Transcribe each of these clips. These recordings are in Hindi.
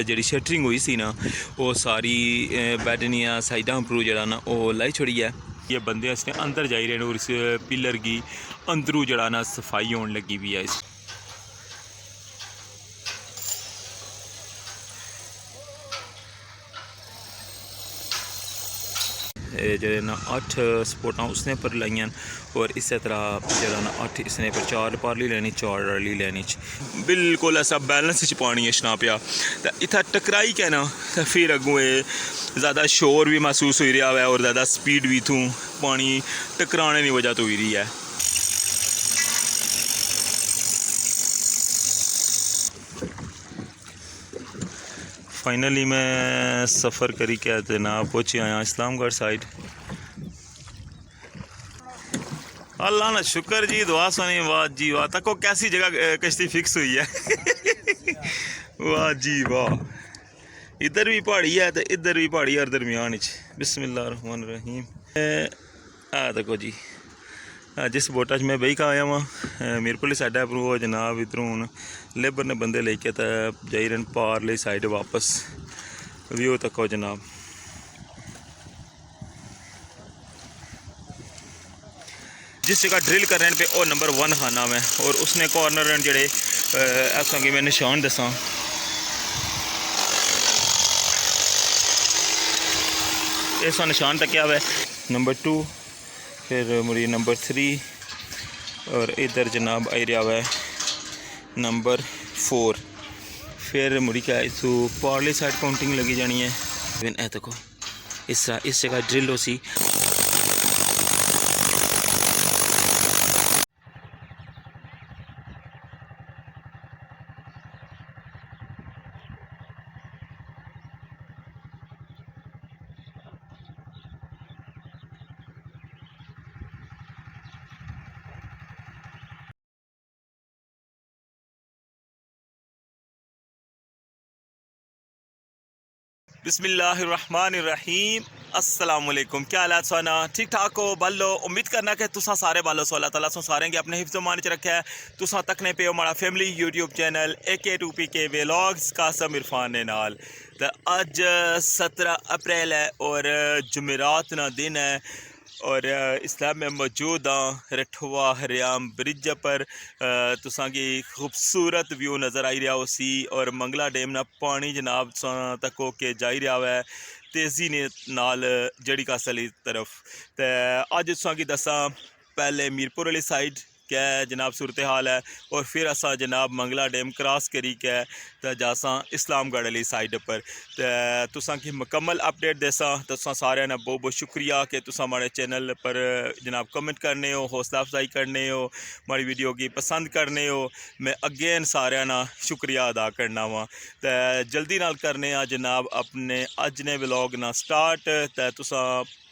जी शटरिंग हुई सी ना वो सारी बैड दियाँ साइडां उपरों जरा ना वो लाई छोड़ी है। ये बंदे इसने अंदर जाई रहे और इस पिलर की अंदरों जरा ना सफाई होने लगी हुई है। जो ना 8 सपोर्टा उसने पर लाइया और इस तरह जरा ना 8 इसने पर 4 पारली लैनी 4 रली लैनी बिल्कुल ऐसा बैलेंस पानी छना पिया तो इतना टकराई क्या ना तो फिर अगों ज़्यादा शोर भी महसूस हो रहा है और ज़्यादा स्पीड भी इतों पानी टकराने की वजह तो हो रही है। फाइनली मैं सफ़र करी क्या जनाब पहुँची आया इस्लामगढ़ साइड। अल्लाह ना शुक्र जी दुआ सुनी वाह जी वाह तको कैसी जगह कश्ती फिक्स हुई है वाह जी वाह इधर भी पहाड़ी है तो इधर भी पहाड़ी है दरमियान बिस्मिल्लाह रहमान रहीम। देखो जी जिस बोटा मैं बही का आया वहाँ मीरपुर साइड पर वो जनाब इधरों हूँ लेबर ने बंदे लेके तो जाई रहे पारली साइड वापस व्यू तको जनाब। जिस जगह ड्रिल कर रहे हैं पे वो नंबर 1 खाना में और उसने कॉर्नर जड़े ऐसा कि मैं निशान दसा ऐसा निशान तक क्या हुआ नंबर 2 फिर मुझे नंबर 3 और इधर जनाब आई रहा है नंबर 4 फिर मुड़ी क्या इस पारली साइड काउंटिंग लगी जानी है। ए देखो इस जगह ड्रिल हो सी बिस्मिल्लाहिर्रहमानिर्रहीम अस्सलामुअलैकुम। क्या हालात सोना ठीक ठाक हो बालो उम्मीद करना कि तुसा सारे बालो सो अल्लाह ताला सो सारे के अपने हिफ्ज़ मान च रखे है तुसा तकने पे हमारा family YouTube channel AK2PK vlogs Qasim Irfan ने नाल। तो अज 17 अप्रैल है और जुमेरात ना दिन है और इसलिए मैं मौजूद हाँ रठवा हरियाम ब्रिज पर तुसा की खूबसूरत व्यू नज़र आई रहा उसी और मंगला डैम ना पानी जनाब तक के जाई रहा है तेज़ी ने नाल जड़ी कासली तरफ। तो अज तुसा की दसा पहले मीरपुर वाली साइड क्या जनाब सूरत हाल है और फिर असा जनाब मंगला डैम क्रॉस करी क्या तो जासा इस्लामगढ़ वाली साइड पर तुसा की मुकम्मल अपडेट देसा। तुसा सारे ना बहुत बहुत शुक्रिया कि तुसा हमारे चैनल पर जनाब कमेंट करने हो हौसला अफजाई करने हो हमारी वीडियो की पसंद करने हो मैं अगेन सारे ना शुक्रिया अदा करना वा। तो जल्दी नाल करने जनाब अपने अज ने व्लॉग ना स्टार्ट तो तुसा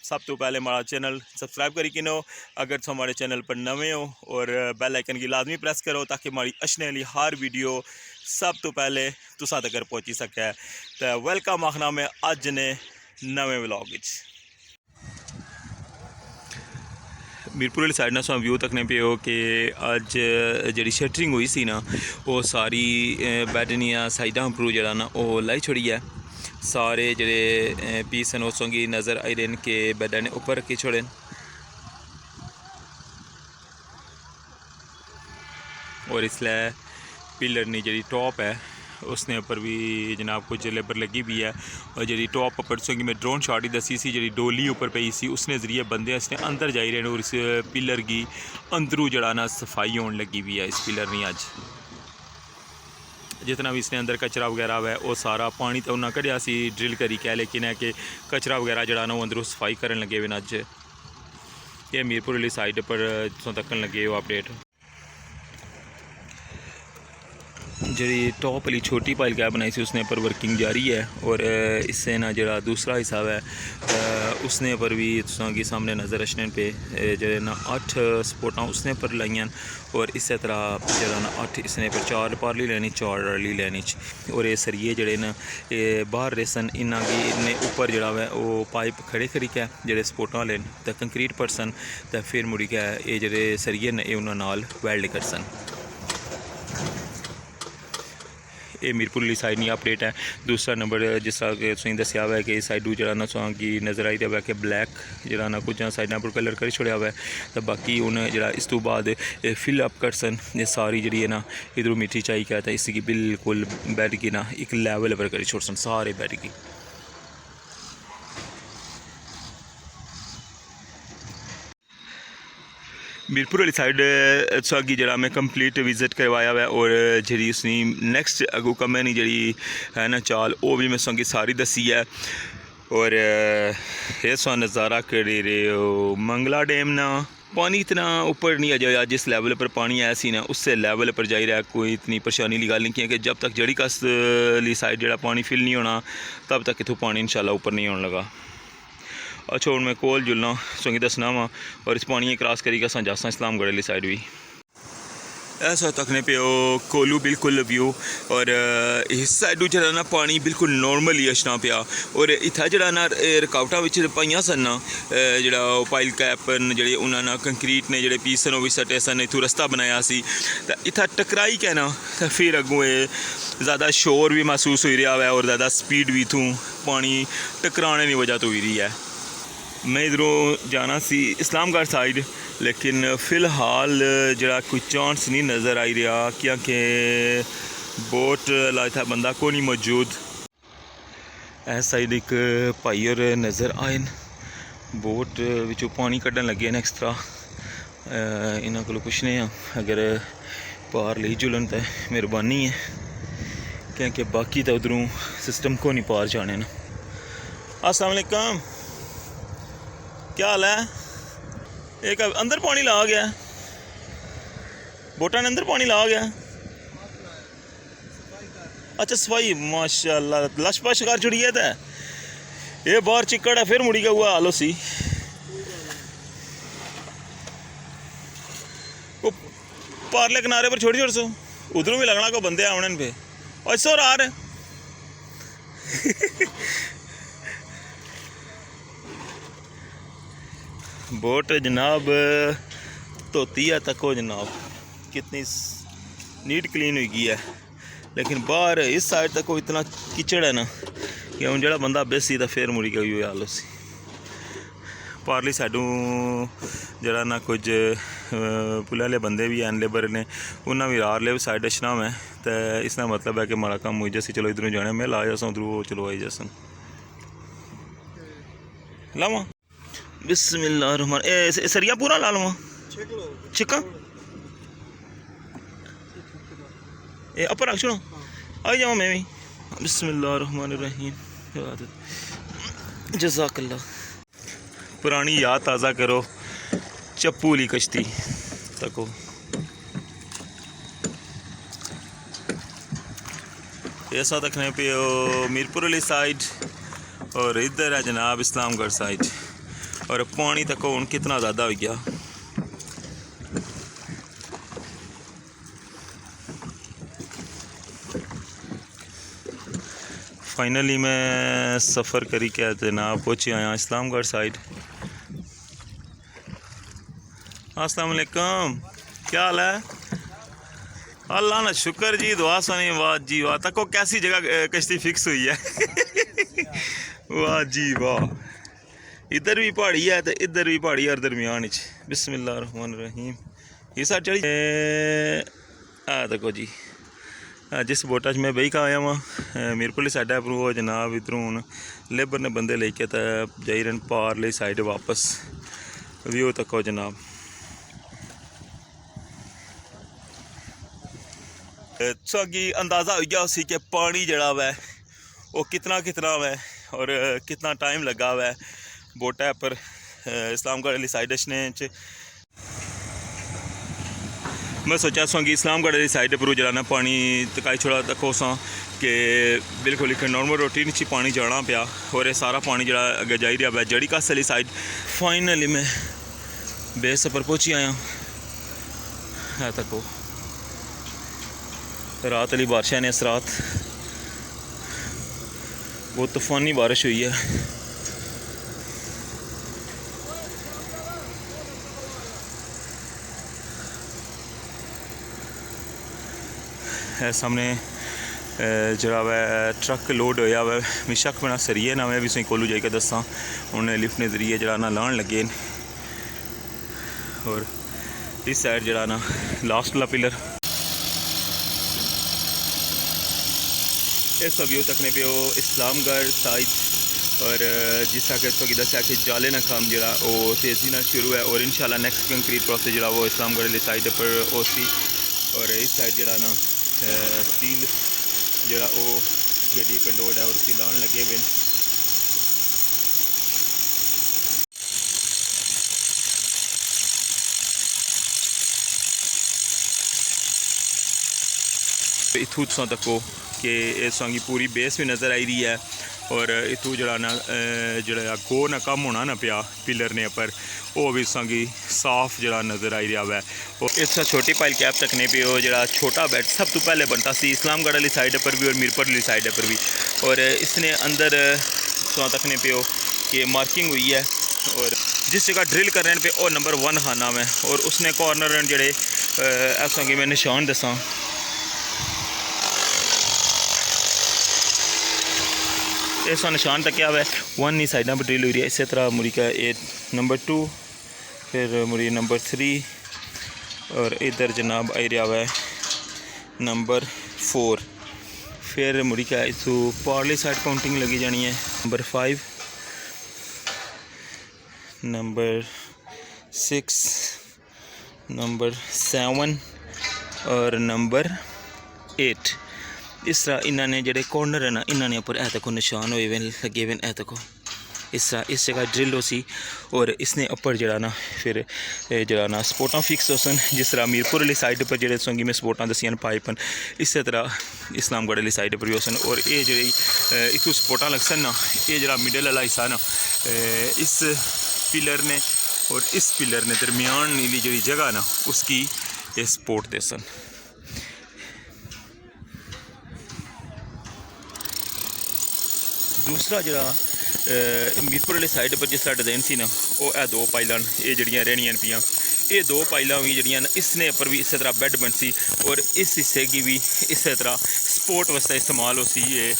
सब तो पहले हमारा चैनल सब्सक्राइब करी किनो अगर तुम हमारे चैनल पर नवे हो और बेल आइकन की लाजमी प्रेस करो ताकि हमारी अचने वाली हर वीडियो सब तो पहले तुसा तक पहुँची सके। तो वेलकम आखना मैं अज ने नवे व्लॉग मीरपुर वाली साइड ना तुम व्यू तकने पे हो कि अज जी शटरिंग हुई सी ना वो सारी बैड दियाँ साइडां उपरों जरा ना वो लाई छोड़ी है। सारे जड़े पीस हैं उसों की नज़र आई रहे कि बैडा ने ऊपर रखी छोड़े और इसलिए पिलर नी जी टॉप है उसने ऊपर भी जनाब कुछ लेबर लगी भी है और जी टॉप पर की मैं ड्रोन शॉट ही दसी सी जी डोली ऊपर पई सी उसने जरिए बंदे इसने अंदर जाई रहे और इस पिलर की अंदरों जड़ा ना सफाई होने लगी भी है। इस पिलर ने अज जितना भी इसने अंदर कचरा वगैरह है वो सारा पानी तो उन्हें कढ़िया सी ड्रिल करी क्या लेकिन है कि कचरा वगैरह जड़ा ना वो अंदरों सफाई करन लगे हुए अज ये मीरपुर वाली साइड पर तकन लगे हो अपडेट जी टॉप वाली छोटी पाइल क्या बनाई थी उसने पर वर्किंग जारी है और इससे ना जरा दूसरा हिसाब है उसने पर भी की सामने नज़र रचने पे जो ना 8 सपोर्टा उसने पर लाइया और इस तरह जरा ना 8 इसने पर 4 पारली लैनी 4 रली लैनी और ये सरिये जड़े न बाहर रेसन इन्ना की इन्ने ऊपर जड़ा है वो पाइप खड़े करी क्या जेडे सपोर्टा वाले तो कंक्रीट परसन तो फिर मुड़ी क्या ये जड़े सरिये ने उन्होंने नाल वैल्ड करसन। ये मीरपुर वाली साइड नहीं अपडेट है। दूसरा नंबर जिस तरह कि तुसीं दस्सिया हुआ है कि साइडू जरा ना तुहां गी नज़र आई रहा है कि ब्लैक जरा ना कुछ साइडा पर कलर करी छोड़िया हुआ है, तो बाकी उन्हें जरा इस तो बाद फिल अप करसन ये सारी जी है ना इधरों मिट्टी चाहिए क्या, तो इसकी बिल्कुल बैड की ना एक लैवल पर करी छोड़सन सारे बैड की। मीरपुर वाली साइड सागी जरा मैं कंप्लीट विजिट करवाया हुआ है, और जी उसनी नैक्सट अगू कमें नहीं जी है ना चाल वो भी मैं संगी सारी दसी है। और ये सो नज़ारा कर रहे हो मंगला डैम ना पानी इतना ऊपर नहीं आ जाए, जिस लेवल पर पानी आया सी ना उससे लेवल पर जा रहा है, कोई इतनी परेशानी की गल नहीं की कि जब तक जड़ी कस ली साइड जरा पानी फिल नहीं होना तब तक इतों पानी इंशाल्लाह ऊपर नहीं होने लगा। अच्छा हूँ मैं कोल जुलना संगी दसना वा, और इस पानी क्रॉस करी अस जासा इस्लामगढ़ वाली साइड भी ऐसा तकने पे कोलू बिल्कुल व्यू, और इस साइडू जरा ना पानी बिल्कुल नॉर्मल ही अछना पिया, और इतना जरा ना रुकावटा पाइया सन ना जरा पाइल कैपन जे उन्होंने कंक्रीट ने जोड़े पीस सन भी सटे सन, इतों रस्ता बनाया सी तो इतना टकराई क्या ना, तो फिर अगों ज़्यादा शोर भी महसूस हो रहा है और ज़्यादा स्पीड भी इतों पानी टकराने की वजह तो हो रही है। मैं इधरों जाना सी इस्लामगढ़ साइड, लेकिन फ़िलहाल जरा कोई चांस नहीं नज़र आई रहा क्योंकि बोट ला था बंदा को नहीं मौजूद। इस साइड एक भाई और नज़र आए बोट विचों पानी कढ़न लगे न एक्सट्रा, इन्हों को पुछने अगर पार ले जुलन तो मेहरबानी है क्योंकि बाकी तो उधरों सिस्टम को नहीं पार जाने ना। अस्सलाम वालेकुम, क्या हाल है? एक अंदर पानी ला गया, बोटा ने अंदर पानी ला गया। अच्छा सफाई माशाल्लाह लश पश कर छुड़ी है, तो ये बाहर चिक्कड़ है फिर मुड़ी गया हुआ हालो सी। वो पारले किनारे पर छोड़ी छोड़ सो उधरों भी लगना को बंदे आने पे और सो आ रहे बोट जनाब धोती है तक हो जनाब कितनी नीट क्लीन हुई गई है, लेकिन बाहर इस साइड तक को इतना कीचड़ है ना कि हम जरा बंदा बेसी तो फिर मुड़ी गई हुई हाल उसी पारली साइडों जरा ना कुछ पुल वाले बंदे भी हैं लेबर ने उन्हें भी रार ले साइड अछना में, तो इसका मतलब है कि माड़ा काम हुई जैसे चलो इधरों जाने मैं ला जासा उधरों चलो आई जासन लावा बिस्मिल्लाह सरिया पूरा ला लवा चिक्का ए अपर रख छोड़ो आई जाओ मैं भी बिस्मिल्लाहिर्रहमानिर्रहीम जज़ाकल्लाह। पुरानी याद ताज़ा करो चप्पू वाली कश्ती तको ऐसा तकने पे मीरपुर वाली साइड और इधर है जनाब इस्लामगढ़ साइड, और पानी तक हूँ कितना ज़्यादा हो गया। फाइनली मैं सफ़र करी क्या जनाब पहुँचे आया इस्लामगढ़ साइड। अस्सलाम वालेकुम, क्या हाल है? अल्लाह ना शुक्र जी, दुआ सुनी। वाह जी वाह, तको कैसी जगह कश्ती फिक्स हुई है वाह जी वाह, इधर भी पहाड़ी है तो इधर भी पहाड़ी है, दरमियान बिस्मिल्लाहिर्रहमानिर्रहीम ये साइड चढ़ी देखो जी। जिस बोटा च मैं बही का आया वहाँ मीरपुर साइड पर वो जनाब इधरों हूँ लेबर ने बंदे लेके तो जाई रन पार ले साइड वापस व्यू तको जनाब। कि अंदाज़ा हो गया उसी के पानी जड़ा हुआ है वो कितना वै और कितना टाइम लगा हुआ है बोटा पर इस्लामगढ़ वाली साइड अछने। मैं सोचा कि इस्लामगढ़ वाली साइड पर जरा ना पानी तकाई छोड़ा तको सा कि बिल्कुल एक नॉर्मल रोटी नीचे पानी जाना पाया, और ये सारा पानी जरा अगर जा रहा है जड़ी कास वाली साइड। फाइनली मैं बेस पर पहुँची आया है तको। रात वाली बारिश ने इस रात बहुत तूफानी बारिश हुई है। सामने जरा वै ट्रक लोड होया वै मैं शक बना सरिये ना मैं भी तुसें कोलू जाइए दसा हूँ लिफ्ट के जरिए जरा ना लान लगे और इस साइड जरा ना लास्ट वाला पिलर इस व्यू तकने पे इस्लामगढ़ साइड और जिस तरह कि दसिया कि जाले ना काम जरा वो तेज़ी ना शुरू है और इंशाल्लाह नेक्स्ट कंक्रीट प्रोसेस जरा वो इस्लामगढ़ वाली साइड पर ओसी और इस साइड जरा ना स्टील जरा वो गड्डी पे लोड है और उसकी लान लगे हुए इथू तुसा तको कि इस की पूरी बेस भी नज़र आई रही है और इतू जरा ना जरा गो ना कम होना ना पिया पिलर ने पर वो भी संगी साफ जरा नज़र आई रहा है और इस छोटी पाइल कैप तकने पे वो जरा छोटा बेड सब तो पहले बनता सी इस्लामगढ़ वाली साइड पर भी और मीरपुर वाली साइड पर भी और इसने अंदर तकने पे कि मार्किंग हुई है और जिस जगह ड्रिल करने पे वो नंबर 1 खाना में और उसने कॉर्नर जड़े ऐसा कि मैं निशान दसा ऐसा निशान तक क्या है 1 ही साइडा पर ड्रिल हुई है। इसी तरह मुड़ी का 8 नंबर 2 फिर मुड़ी नंबर 3 और इधर जनाब आई रहा है नंबर 4 फिर मुड़ी का इस पारली साइड काउंटिंग लगी जानी है नंबर 5 नंबर 6 नंबर 7 और नंबर 8 इस तरह इन्होंने जोड़े कॉर्नर है ना इन्होंने उपर ए तको निशान हुए हुए लगे हुए ए तको इस तरह इस जगह ड्रिल हो सी और इसने उपर जरा ना फिर जरा ना सपोर्टा फिक्स हो सन जिस तरह मीरपुर वाली साइड पर जो संगी में सपोर्टा दसियान पाइपन इस तरह इस्लामगढ़ वाली साइड पर भी हो सन और ये जी इतों सपोर्टा लग सन ना ये जरा मिडल वाला हिस्सा ना इस पिलर ने और इस पिलर ने दरमियान नीली जी जगह ना उसकी ये सपोर्ट दे सन। दूसरा जरा मीरपुर वाली साइड पर जिस डिज़ाइन सी ना वो है 2 पाइलां ये जड़ियाँ रहनियां पियाँ ये 2 पाइलां भी जड़ियां इसने पर भी इस तरह बैड बन सी और इस हिस्से की भी इस तरह सपोर्ट वास्ते इस्तेमाल हो सी ये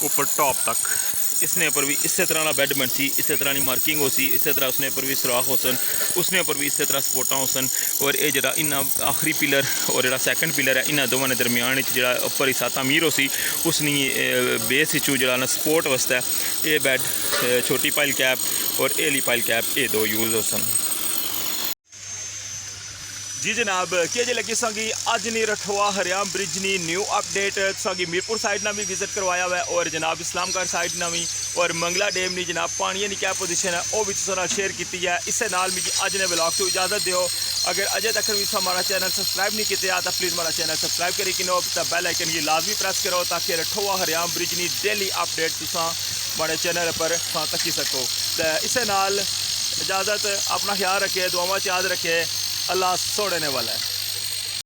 ऊपर टॉप तक इसने पर भी इस तरह का बैड बन सी इस तरह की मार्किंग हो सी इस तरह उसने पर भी सुराख हो सन उसने पर भी इस तरह सपोर्टा हो सन और ये जरा इन्ना आखिरी पिलर और जरा सैकेंड पिलर है इन्होंने दोवों ने दरमियान जरा उपर हिस्सा तमीर हो सी उसनी बेस चू जरा ना सपोर्ट वास्ते ये बैड छोटी पाइल कैप और एली पाइल कैप ये 2 यूज़ हो सन। जी जनाब कि जे लगी संगी अज नहीं रठवा हरियाम ब्रिज नी न्यू अपडेट संगी मीरपुर साइड ना भी विजिट करवाया हुआ है और जनाब इस्लामगढ़ साइड ना भी और मंगला डैम नी जनाब पानी की क्या पोजीशन है वो भी तुसां शेयर की है। इस नाल मिगी अज ने ब्लॉग तो इजाज़त दियो अगर अजय तक भी हमारा चैनल सब्सक्राइब नहीं किया तो प्लीज़ हमारा चैनल सब्सक्राइब करी कि बेल आइकन ये लाजमी प्रेस करो ताकि रठवा हरियाम ब्रिज नी डेली अपडेट तुसां हमारे चैनल पर तकी सको। तो इस नाल इजाज़त अपना ख्याल रखे दुआवां याद रखे अल्लाह सोड़ने वाला है।